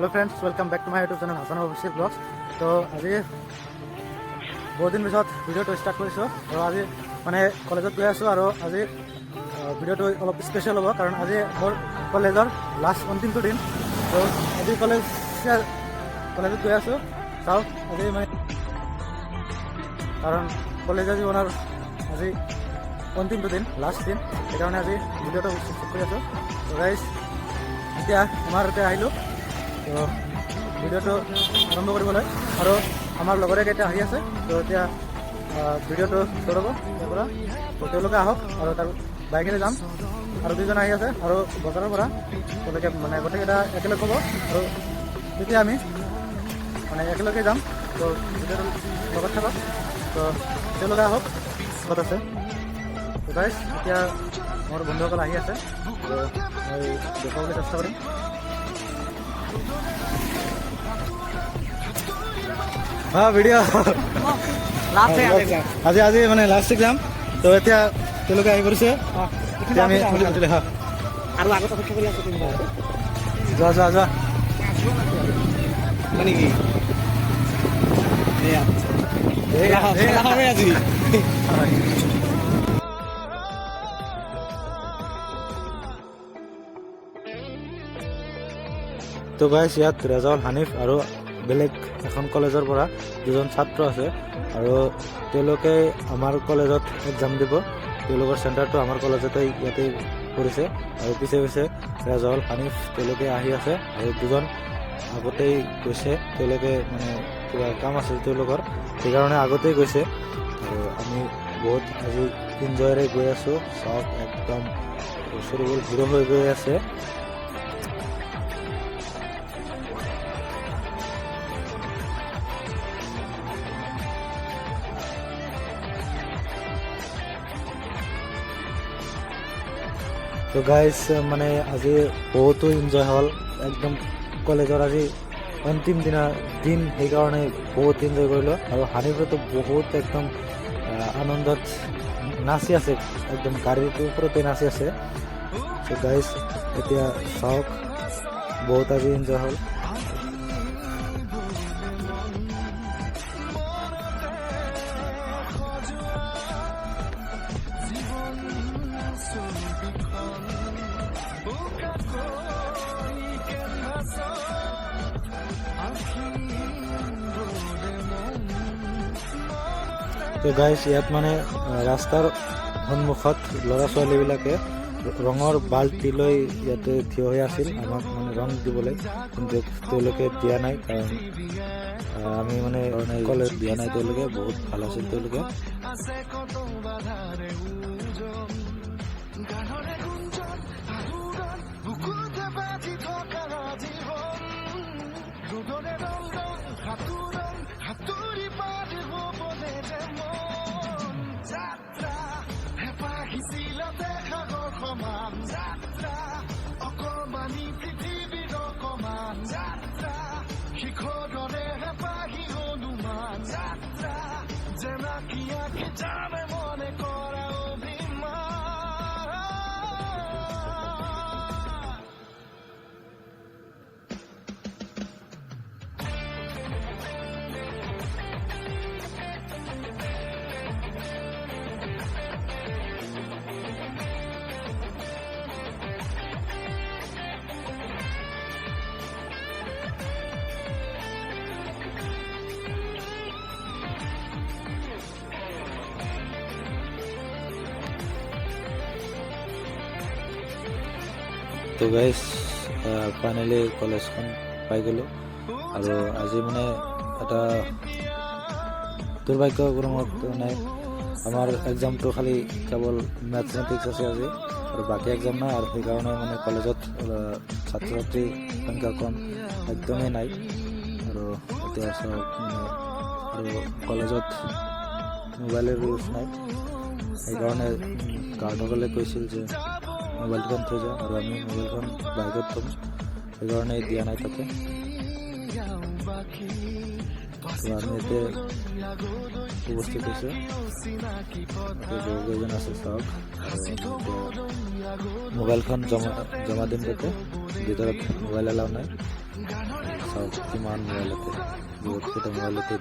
Hello friends, welcome back to my YouTube channel Hasan Abhishek blogs. तो आज बहुत दिन पिछत भिडिओ स्टार्ट करिছো। तो आज माने कलेजत गई आसो और आज भिडिओ अलग स्पेशल हम कारण आज मोर कलेजर लास्ट अंतिम दिन। तो आज कलेजत गई आसो चाओ आज मैं कारण कलेज जीवन आज अंतिम दिन लास्ट दिन कारण आज भिडिओ शुट कर आसो। तो गाइस এতিয়া আমাৰ ইয়াতে আহিলোঁ। তো ভিডিঅ'টো আৰম্ভ কৰিবলৈ আৰু আমাৰ লগৰে কেইটা আহি আছে। তো এতিয়া ভিডিঅ'টো শ্বুট হ'ব ইয়াৰ পৰা। তো তেওঁলোকে আহক আৰু তাৰ বাইকেৰে যাম আৰু দুজন আহি আছে আৰু বজাৰৰ পৰা তেওঁলোকে মানে গোটেইকেইটা একেলগে হ'ব আৰু তেতিয়া আমি মানে একেলগে যাম। তো ভিডিঅ'টো লগত থাকক। তো তেওঁলোকে আহক ক'ত আছে। তো গাইছ এতিয়া মোৰ বন্ধুসকল আহি আছে। তো মই দেখাবলৈ চেষ্টা কৰিম। हाँ वीडियो আজি আজি মানে লাষ্ট এক্সাম। তো এতিয়া তেওঁলোকে আহি কৰিছে আমি আৰু আগত অপেক্ষা কৰি আছো। যোৱা যোৱা যোৱা মানে কি আজি তো গাইছ ইয়াত ৰেজাউল হানিফ আৰু বেলেগ এখন কলেজৰ পৰা দুজন ছাত্ৰ আছে আৰু তেওঁলোকে আমাৰ কলেজত এক্সাম দিব। তেওঁলোকৰ চেণ্টাৰটো আমাৰ কলেজতে ইয়াতে পৰিছে আৰু পিছে পিছে ৰেজাউল হানিফ তেওঁলোকে আহি আছে আৰু দুজন আগতেই গৈছে। তেওঁলোকে মানে কিবা কাম আছিল তেওঁলোকৰ, সেইকাৰণে আগতেই গৈছে আৰু আমি বহুত আজি ইনজয়েৰে গৈ আছোঁ। চব একদম ওচৰবোৰ ভিৰ হৈ গৈ আছে। তো গাইজ মানে আজি বহুতো এনজয় হ'ল একদম কলেজৰ আজি অন্তিম দিন সেইকাৰণে বহুত এনজয় কৰিলোঁ আৰু হানিফেতো বহুত একদম আনন্দত নাচি আছে, একদম গাড়ীটোৰ ওপৰতে নাচি আছে। তো গাইজ এতিয়া চাওক বহুত আজি এনজয় হ'ল। তো গাইছ ইয়াত মানে ৰাস্তাৰ সন্মুখত ল'ৰা ছোৱালীবিলাকে ৰঙৰ বাল্টি লৈ ইয়াতে থিয় হৈ আছিল আমাক মানে ৰং দিবলৈ, কিন্তু তেওঁলোকে দিয়া নাই কাৰণ আমি মানে কলেজ দিয়া নাই। তেওঁলোকে বহুত ভাল আছিল। তেওঁলোকে তো গাইছ ফাইনেলি কলেজখন পাই গ'লোঁ আৰু আজি মানে এটা দুৰ্ভাগ্যক্ৰমত মানে আমাৰ এক্সামটো খালি কেৱল মেথমেটিক্স আছে আজি আৰু বাকী এক্সাম নাই আৰু সেইকাৰণে মানে কলেজত ছাত্ৰ ছাত্ৰীৰ সংখ্যা কম একদমেই নাই। আৰু এতিয়া চাওক আৰু কলেজত মোবাইলৰ ইউজ নাই, সেইকাৰণে গাৰ্ডসকলে কৈছিল যে মোবাইলখন থৈ যাওঁ আৰু আমি মোবাইলখন বাইকত থ'ম, সেইকাৰণে দিয়া নাই তাতে। তো আমি এতিয়া উপস্থিত হৈছোঁ, বহুকেইজন আছে চাওক। মোবাইলখন জমা দিম তাতে, ভিতৰত মোবাইল এলাও নাই। চাওক কিমান মোবাইলতে বহুতকেইটা মোবাইলতে